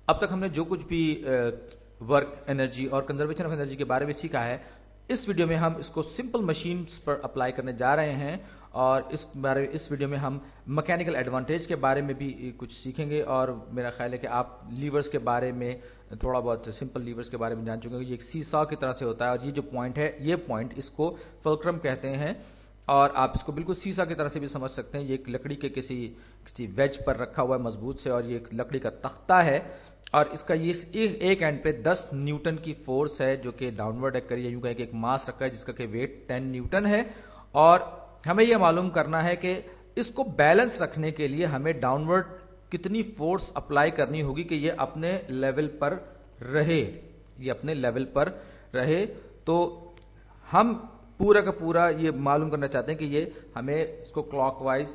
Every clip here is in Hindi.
अब तक हमने जो कुछ भी वर्क एनर्जी और कंजर्वेशन ऑफ एनर्जी के बारे में सीखा है, इस वीडियो में हम इसको सिंपल मशीन्स पर अप्लाई करने जा रहे हैं और इस वीडियो में हम मैकेनिकल एडवांटेज के बारे में भी कुछ सीखेंगे और मेरा ख्याल है कि आप लीवर्स के बारे में थोड़ा बहुत सिंपल लीवर्स के बारे में जान चुके हैं। ये एक सीसॉ की तरह से होता है और ये जो पॉइंट है, ये पॉइंट इसको फुलक्रम कहते हैं और आप इसको बिल्कुल सीसा की तरह से भी समझ सकते हैं। ये एक लकड़ी के किसी वेज पर रखा हुआ है मजबूत से और ये एक लकड़ी का तख्ता है और इसका ये एक एंड पे 10 न्यूटन की फोर्स है जो कि डाउनवर्ड एक्ट करिए, यूं कहें कि एक मास रखा है जिसका कि वेट 10 न्यूटन है और हमें यह मालूम करना है कि इसको बैलेंस रखने के लिए हमें डाउनवर्ड कितनी फोर्स अप्लाई करनी होगी कि ये अपने लेवल पर रहे, ये अपने लेवल पर रहे। तो हम पूरा का पूरा ये मालूम करना चाहते हैं कि ये हमें इसको क्लॉकवाइज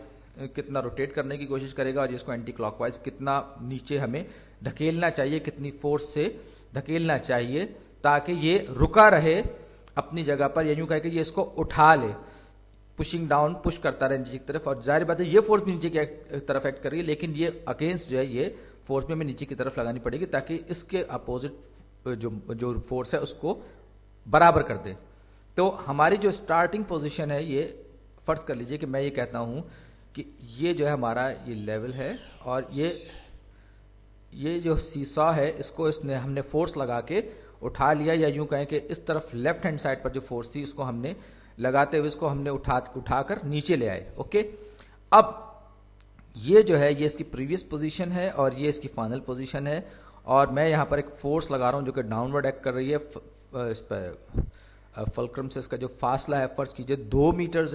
कितना रोटेट करने की कोशिश करेगा और इसको एंटी क्लॉकवाइज कितना नीचे हमें धकेलना चाहिए, कितनी फोर्स से धकेलना चाहिए ताकि ये रुका रहे अपनी जगह पर, या यूं कहे कि ये इसको उठा ले, पुशिंग डाउन, पुश करता रहे नीचे की तरफ। और जाहिर बात है ये फोर्स भी नीचे की तरफ एक्ट कर रही है, लेकिन ये अगेंस्ट जो है ये फोर्स भी हमें नीचे की तरफ लगानी पड़ेगी ताकि इसके अपोजिट जो फोर्स है उसको बराबर कर दे। तो हमारी जो स्टार्टिंग पोजीशन है, ये फर्ज कर लीजिए कि मैं ये कहता हूं कि ये जो है हमारा ये लेवल है और ये जो सीसॉ है इसको हमने फोर्स लगा के उठा लिया, या यूं कहें कि इस तरफ लेफ्ट हैंड साइड पर जो फोर्स थी उसको हमने लगाते हुए इसको हमने उठाकर नीचे ले आए। ओके, अब ये जो है ये इसकी प्रीवियस पोजीशन है और ये इसकी फाइनल पोजीशन है और मैं यहां पर एक फोर्स लगा रहा हूं जो कि डाउनवर्ड एक्ट कर रही है इस पर फुलक्रम से। इसका जो फासला है फर्ज कीजिए 2 मीटर्स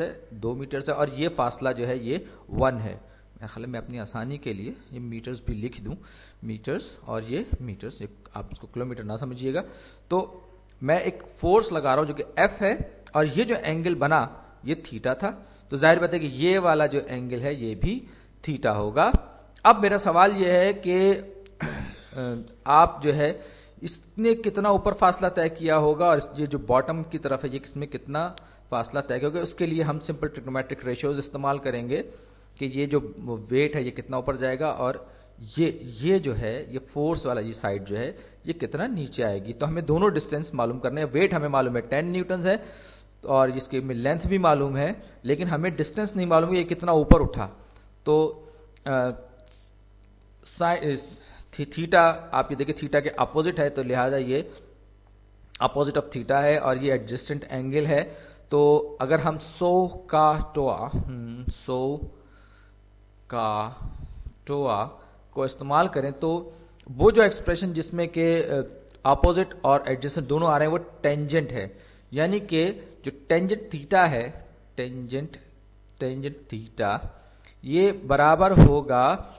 है और ये फासला जो है ये 1 है। मैं अपनी आसानी के लिए ये मीटर्स भी लिख दूं, मीटर्स और ये मीटर्स, आप इसको किलोमीटर ना समझिएगा। तो मैं एक फोर्स लगा रहा हूं जो कि F है और ये जो एंगल बना ये थीटा था, तो जाहिर बात है कि ये वाला जो एंगल है ये भी थीटा होगा। अब मेरा सवाल ये है कि आप जो है इसने कितना ऊपर फासला तय किया होगा और ये जो बॉटम की तरफ है ये किसमें कितना फासला तय किया होगा। उसके लिए हम सिंपल ट्रिग्नोमेट्रिक रेशियोज इस्तेमाल करेंगे कि ये जो वेट है ये कितना ऊपर जाएगा और ये जो है ये फोर्स वाला ये साइड जो है ये कितना नीचे आएगी। तो हमें दोनों डिस्टेंस मालूम करने हैं। वेट हमें मालूम है 10 न्यूटन है और इसके में लेंथ भी मालूम है, लेकिन हमें डिस्टेंस नहीं मालूम है ये कितना ऊपर उठा। तो थीटा आप ये देखिए थीटा के अपोजिट है, तो लिहाजा ये अपोजिट ऑफ थीटा है और ये एडजेसेंट एंगल है। तो अगर हम 100 का को इस्तेमाल करें तो वो जो एक्सप्रेशन जिसमें के अपोजिट और एडजेसेंट दोनों आ रहे हैं वो टेंजेंट है, यानी कि जो टेंजेंट थीटा है, टेंजेंट थीटा ये बराबर होगा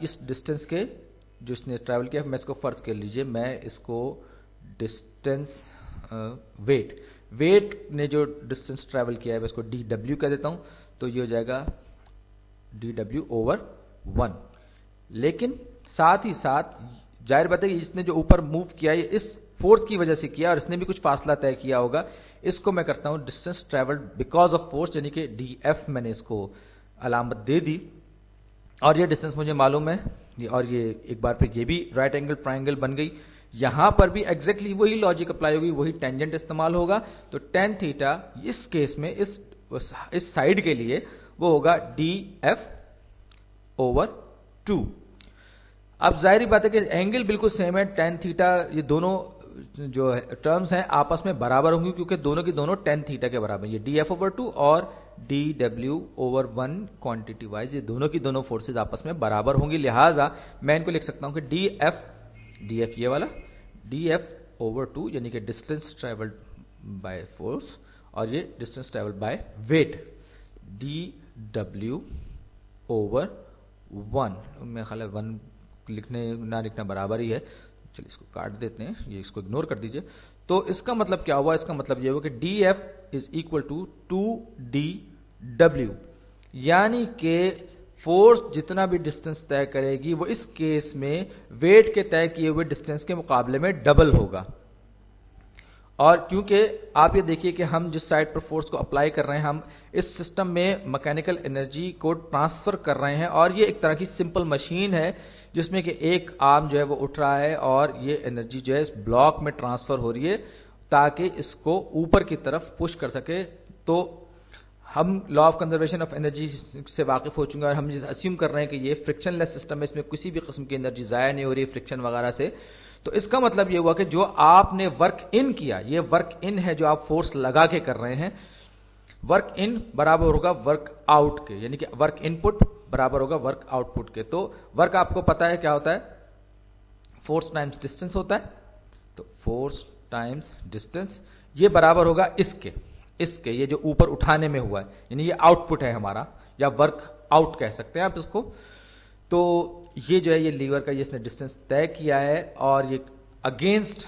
इस डिस्टेंस के जो इसने ट्रैवल किया। मैं इसको फर्ज कर लीजिए, मैं इसको डिस्टेंस वेट ने जो डिस्टेंस ट्रैवल किया है मैं इसको dw कह देता हूं, तो ये हो जाएगा dw/1। लेकिन साथ ही साथ जाहिर बात है कि इसने जो ऊपर मूव किया है इस फोर्स की वजह से किया और इसने भी कुछ फासला तय किया होगा। इसको मैं करता हूं distance travelled because of force, यानी कि df मैंने इसको अलामत दे दी और ये डिस्टेंस मुझे मालूम है और ये एक बार फिर ये भी राइट एंगल ट्राइंगल बन गई। यहां पर भी एग्जैक्टली वही लॉजिक अप्लाई होगी, वही टेंजेंट इस्तेमाल होगा। तो tan थीटा इस केस में इस साइड के लिए वो होगा df/2। अब जाहिर बात है कि एंगल बिल्कुल सेम है, tan थीटा, ये दोनों जो टर्म्स हैं आपस में बराबर होंगी क्योंकि दोनों की दोनों tan थीटा के बराबर, ये df/2 और dw/1 क्वांटिटी वाइज ये दोनों की दोनों फोर्सेज आपस में बराबर होंगी। लिहाजा मैं इनको लिख सकता हूं कि df ये वाला df/2 यानी कि डिस्टेंस ट्रेवल्ड बाय फोर्स और ये distance travelled by weight dw/1। मेरे ख्याल है 1 लिखने ना लिखना बराबर ही है, चलिए इसको काट देते हैं, ये इसको इग्नोर कर दीजिए। तो इसका मतलब क्या हुआ, इसका मतलब ये हुआ कि df = 2dw, यानी कि फोर्स जितना भी डिस्टेंस तय करेगी वो इस केस में वेट के तय किए हुए डिस्टेंस के मुकाबले में डबल होगा। और क्योंकि आप ये देखिए कि हम जिस साइड पर फोर्स को अप्लाई कर रहे हैं, हम इस सिस्टम में मैकेनिकल एनर्जी को ट्रांसफर कर रहे हैं, और ये एक तरह की सिंपल मशीन है जिसमें कि एक आर्म जो है वो उठ रहा है और ये एनर्जी जो है इस ब्लॉक में ट्रांसफर हो रही है ताकि इसको ऊपर की तरफ पुश कर सके। तो हम law of conservation of energy से वाकिफ हो चुके हैं और हम अस्यूम कर रहे हैं कि ये फ्रिक्शनलेस सिस्टम है, इसमें किसी भी किस्म की एनर्जी ज़ाया नहीं हो रही है फ्रिक्शन वगैरह से। तो इसका मतलब ये हुआ कि जो आपने वर्क इन किया, ये वर्क इन है जो आप फोर्स लगा के कर रहे हैं, वर्क इन बराबर होगा वर्क आउट के, यानी कि वर्क इनपुट बराबर होगा वर्क आउटपुट के। तो वर्क आपको पता है क्या होता है, फोर्स टाइम्स डिस्टेंस होता है। तो फोर्स टाइम्स डिस्टेंस ये बराबर होगा इसके ये जो ऊपर उठाने में हुआ है, यानी ये आउटपुट है हमारा, या वर्क आउट कह सकते हैं आप इसको। तो ये जो है ये लीवर का ये इसने डिस्टेंस तय किया है और ये अगेंस्ट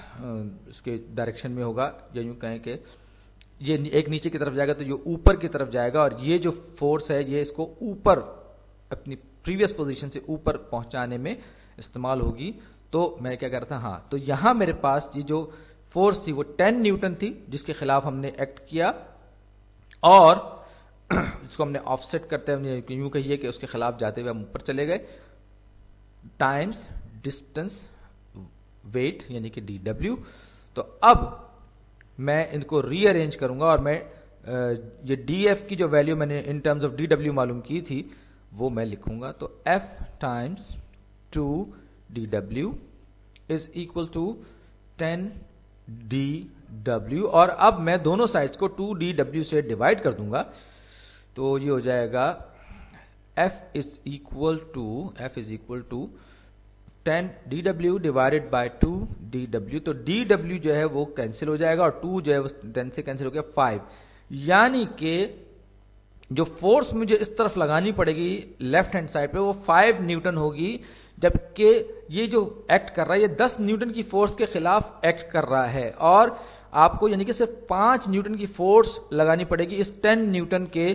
इसके डायरेक्शन में होगा, या यूं कहें कि ये एक नीचे की तरफ जाएगा तो ये ऊपर की तरफ जाएगा, और ये जो फोर्स है ये इसको ऊपर अपनी प्रीवियस पोजीशन से ऊपर पहुंचाने में इस्तेमाल होगी। तो मैं क्या कर रहा था, हाँ, तो यहां मेरे पास ये जो फोर्स थी वो 10 न्यूटन थी जिसके खिलाफ हमने एक्ट किया, और इसको हमने ऑफसेट करते हुए यूं कहिए कि उसके खिलाफ जाते हुए हम ऊपर चले गए, टाइम्स डिस्टेंस वेट यानी कि dw। तो अब मैं इनको रीअरेंज करूंगा और मैं ये df की जो वैल्यू मैंने इन टर्म्स ऑफ dw मालूम की थी वो मैं लिखूंगा। तो f times 2 dw is equal to 10 dw, और अब मैं दोनों साइड्स को 2 dw से डिवाइड कर दूंगा। तो ये हो जाएगा f is equal to 10 dw divided by 2 dw। तो dw जो है वो कैंसिल हो जाएगा और 2 जो है वो 10 से कैंसिल हो गया 5, यानी कि जो फोर्स मुझे इस तरफ लगानी पड़ेगी लेफ्ट हैंड साइड पे वो 5 न्यूटन होगी, जबकि ये जो एक्ट कर रहा है ये 10 न्यूटन की फोर्स के खिलाफ एक्ट कर रहा है, और आपको यानी कि सिर्फ 5 न्यूटन की फोर्स लगानी पड़ेगी इस 10 न्यूटन के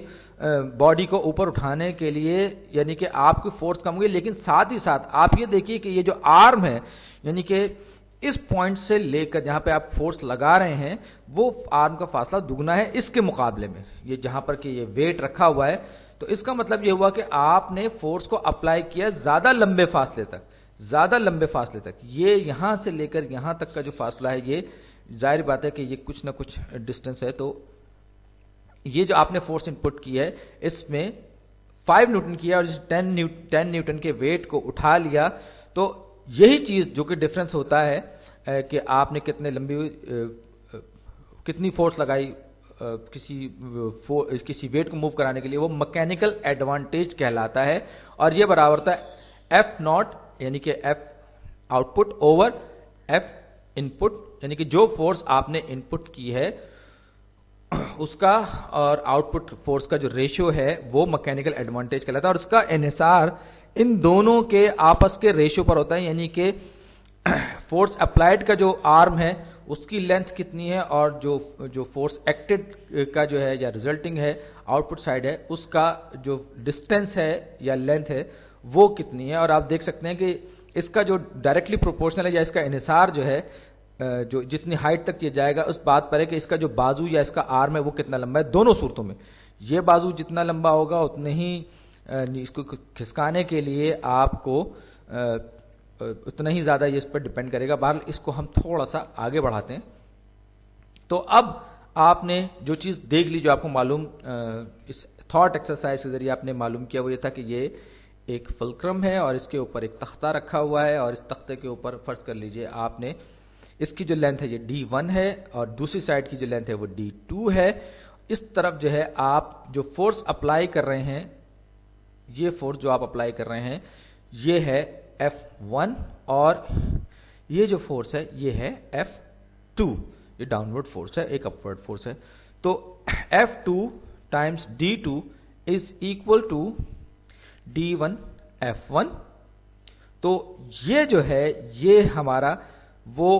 बॉडी को ऊपर उठाने के लिए, यानी कि आपकी फोर्स कम होगी। लेकिन साथ ही साथ आप ये देखिए कि ये जो आर्म है, यानी कि इस पॉइंट से लेकर जहां पे आप फोर्स लगा रहे हैं वो आर्म का फासला दुगना है इसके मुकाबले में, ये जहां पर कि ये वेट रखा हुआ है। तो इसका मतलब ये हुआ कि आपने फोर्स को अप्लाई किया ज्यादा लंबे फासले तक, ये यहां से लेकर यहां तक का जो फासला है ये जाहिर बात है कि ये कुछ ना कुछ डिस्टेंस है। तो ये जो आपने फोर्स इनपुट की है इसमें 5 न्यूटन किया और 10 न्यूटन के वेट को उठा लिया। तो यही चीज जो कि डिफरेंस होता है कि आपने कितनी फोर्स लगाई किसी वेट को मूव कराने के लिए, वो मैकेनिकल एडवांटेज कहलाता है, और ये बराबर होता है एफ नॉट यानी कि F output over F input, यानी कि जो फोर्स आपने इनपुट की है उसका और आउटपुट फोर्स का जो रेशियो है वो मैकेनिकल एडवांटेज कहलाता है, और उसका इन्हिसार इन दोनों के आपस के रेशियो पर होता है, यानी कि फोर्स अप्लाइड का जो आर्म है उसकी लेंथ कितनी है और जो फोर्स एक्टेड का जो है या रिजल्टिंग है आउटपुट साइड है उसका जो डिस्टेंस है या लेंथ है वो कितनी है। और आप देख सकते हैं कि इसका जो डायरेक्टली प्रोपोर्शनल है या इसका इन्हिसार जो है जो जितनी हाइट तक ये जाएगा उस बात पर है कि इसका जो बाजू या इसका आर्म है वो कितना लंबा है। दोनों सूरतों में ये बाजू जितना लंबा होगा उतने ही इसको खिसकाने के लिए आपको उतना ही ज्यादा ये इस पर डिपेंड करेगा। बहरहाल इसको हम थोड़ा सा आगे बढ़ाते हैं। तो अब आपने जो चीज देख ली, जो आपको मालूम इस थॉट एक्सरसाइज के जरिए आपने मालूम किया वो ये था कि ये एक फुलक्रम है और इसके ऊपर एक तख्ता रखा हुआ है, और इस तख्ते के ऊपर फर्ज कर लीजिए आपने इसकी जो लेंथ है ये d1 है और दूसरी साइड की जो लेंथ है वो d2 है। इस तरफ जो है आप जो फोर्स अप्लाई कर रहे हैं, ये फोर्स जो आप अप्लाई कर रहे हैं ये है F1 और ये जो फोर्स है ये है F2, ये डाउनवर्ड फोर्स है, एक अपवर्ड फोर्स है। तो F2 times D2 is equal to D1 F1। तो ये जो है ये हमारा वो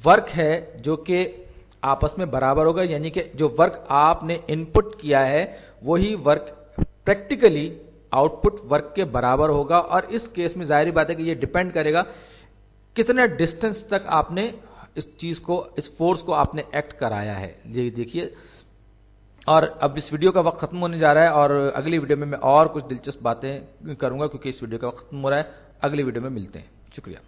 वर्क है जो कि आपस में बराबर होगा, यानी कि जो वर्क आपने इनपुट किया है वही वर्क प्रैक्टिकली आउटपुट वर्क के बराबर होगा। और इस केस में जाहिर बात है कि ये डिपेंड करेगा कितने डिस्टेंस तक आपने इस चीज़ को, इस फोर्स को आपने एक्ट कराया है, ये देखिए। और अब इस वीडियो का वक्त खत्म होने जा रहा है और अगली वीडियो में मैं और कुछ दिलचस्प बातें करूंगा, क्योंकि इस वीडियो का वक्त खत्म हो रहा है। अगली वीडियो में मिलते हैं, शुक्रिया।